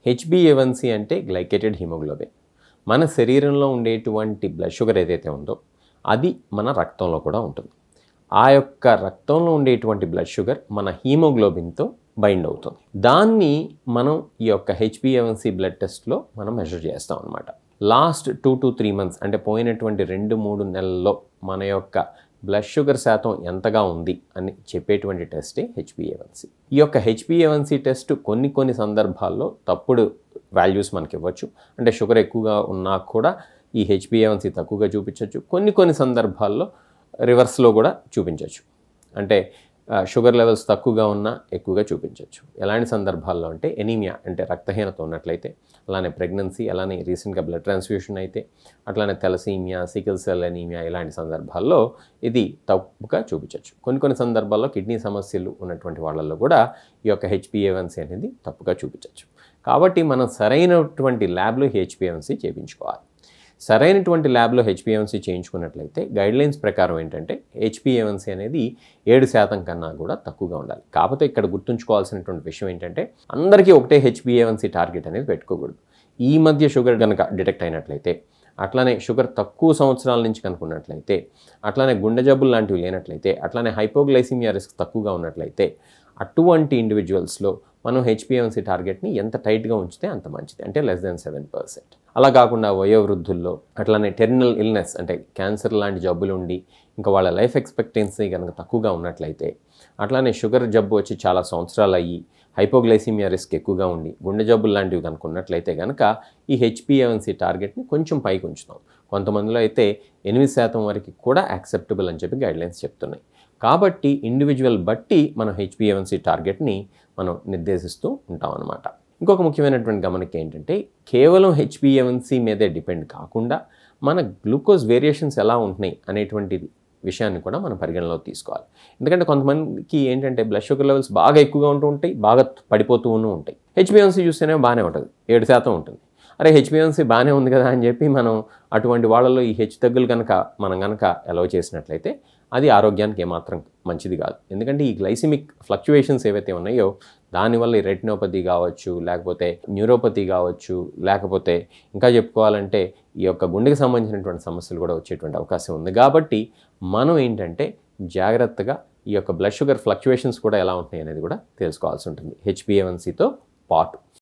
హెచ్బిఏవన్సీ అంటే glycated haemoglobin. మన శరీరంలో ఉండేటువంటి బ్లడ్ షుగర్ ఏదైతే ఉందో అది మన రక్తంలో కూడా ఉంటుంది. ఆ యొక్క రక్తంలో ఉండేటువంటి బ్లడ్ షుగర్ మన హీమోగ్లోబిన్తో బైండ్ అవుతుంది. దాన్ని మనం ఈ యొక్క హెచ్బిఏవన్సీ బ్లడ్ టెస్ట్లో మనం మెజర్ చేస్తాం అన్నమాట. లాస్ట్ 2 to 3 months అంటే పోయినటువంటి 2-3 నెలల్లో మన యొక్క బ్లడ్ షుగర్ శాతం ఎంతగా ఉంది అని చెప్పేటువంటి టెస్టే హెచ్బిఏవన్సీ. ఈ యొక్క హెచ్బిఏవన్సీ టెస్ట్ కొన్ని సందర్భాల్లో తప్పుడు వాల్యూస్ మనకి ఇవ్వచ్చు. అంటే షుగర్ ఎక్కువగా ఉన్నా కూడా ఈ హెచ్బిఏవన్సీ తక్కువగా చూపించవచ్చు. కొన్ని సందర్భాల్లో రివర్స్లో కూడా చూపించవచ్చు. అంటే షుగర్ లెవెల్స్ తక్కువగా ఉన్నా ఎక్కువగా చూపించవచ్చు. ఎలాంటి సందర్భాల్లో అంటే ఎనీమియా అంటే రక్తహీనత ఉన్నట్లయితే, అలానే ప్రెగ్నెన్సీ, అలానే రీసెంట్గా బ్లడ్ ట్రాన్స్ఫ్యూషన్ అయితే, అట్లానే తెలసీమియా, సికిల్ సెల్ ఎనీమియా ఇలాంటి సందర్భాల్లో ఇది తప్పుగా చూపించవచ్చు. కొన్ని సందర్భాల్లో కిడ్నీ సమస్యలు ఉన్నటువంటి వాళ్ళల్లో కూడా ఈ యొక్క హెచ్బిఏవన్సీ అనేది తప్పుగా చూపించవచ్చు. కాబట్టి మనం సరైనటువంటి ల్యాబ్లో హెచ్బిఏవన్సీ చేయించుకోవాలి. సరైనటువంటి ల్యాబ్లో హెచ్బిఏవన్సీ చేయించుకున్నట్లయితే గైడ్లైన్స్ ప్రకారం ఏంటంటే హెచ్బిఏవన్సీ అనేది 7% కన్నా కూడా తక్కువగా ఉండాలి. కాకపోతే ఇక్కడ గుర్తుంచుకోవాల్సినటువంటి విషయం ఏంటంటే అందరికీ ఒకటే హెచ్బిఏవన్సీ టార్గెట్ అనేది పెట్టుకోకూడదు. ఈ మధ్య షుగర్ కనుక డిటెక్ట్ అయినట్లయితే, అట్లానే షుగర్ తక్కువ సంవత్సరాల నుంచి కనుక్కున్నట్లయితే, అట్లానే గుండె జబ్బులు లాంటివి లేనట్లయితే, అట్లానే హైపోగ్లైసిమియా రిస్క్ తక్కువగా ఉన్నట్లయితే అటువంటి ఇండివిజువల్స్లో మనం హెచ్బిఏవన్సీ టార్గెట్ని ఎంత టైట్గా ఉంచితే అంత మంచిది. అంటే <7%. అలా కాకుండా వయోవృద్ధుల్లో, అట్లానే టెర్మినల్ ఇల్నెస్ అంటే క్యాన్సర్ లాంటి జబ్బులు ఉండి ఇంకా వాళ్ళ లైఫ్ ఎక్స్పెక్టెన్సీ కనుక తక్కువగా ఉన్నట్లయితే, అట్లానే షుగర్ జబ్బు వచ్చి చాలా సంవత్సరాలు అయ్యి హైపోగ్లైసిమియా రిస్క్ ఎక్కువగా ఉండి గుండె జబ్బులు లాంటివి కనుక ఉన్నట్లయితే కనుక ఈ హెచ్బిఏవన్సీ టార్గెట్ని కొంచెం పైకి ఉంచుతాం. కొంతమందిలో అయితే 8% వరకు కూడా యాక్సెప్టబుల్ అని చెప్పి గైడ్లైన్స్ చెప్తున్నాయి. కాబట్టి ఇండివిజువల్ బట్టి మనం హెచ్బిఏవన్సీ టార్గెట్ని మనం నిర్దేశిస్తూ ఉంటాం అన్నమాట. ఇంకొక ముఖ్యమైనటువంటి గమనిక ఏంటంటే కేవలం హెచ్బిఏవన్సీ మీదే డిపెండ్ కాకుండా మన గ్లూకోజ్ వేరియేషన్స్ ఎలా ఉంటున్నాయి అనేటువంటి విషయాన్ని కూడా మనం పరిగణలోకి తీసుకోవాలి. ఎందుకంటే కొంతమందికి ఏంటంటే బ్లడ్ షుగర్ లెవెల్స్ బాగా ఎక్కువగా ఉంటూ ఉంటాయి, బాగా పడిపోతూ ఉంటాయి. హెచ్బిఏవన్సీ చూస్తేనే బాగానే ఉంటుంది, 7% ఉంటుంది. అరే హెచ్బిఏవన్సీ బాగానే ఉంది కదా అని చెప్పి మనం అటువంటి వాళ్ళలో ఈ హెచ్చు తగ్గులు మనం కనుక అలౌ చేసినట్లయితే అది ఆరోగ్యానికి ఏమాత్రం మంచిది కాదు. ఎందుకంటే ఈ గ్లైసిమిక్ ఫ్లక్చువేషన్స్ ఏవైతే ఉన్నాయో దానివల్ల ఈ రెటినోపతి కావచ్చు, లేకపోతే న్యూరోపతి కావచ్చు, లేకపోతే ఇంకా చెప్పుకోవాలంటే ఈ యొక్క గుండెకి సంబంధించినటువంటి సమస్యలు కూడా వచ్చేటువంటి అవకాశం ఉంది. కాబట్టి మనం ఏంటంటే జాగ్రత్తగా ఈ యొక్క బ్లడ్ షుగర్ ఫ్లక్చువేషన్స్ కూడా ఎలా ఉంటున్నాయి అనేది కూడా తెలుసుకోవాల్సి ఉంటుంది హెచ్బిఏవన్సీతో పాటు.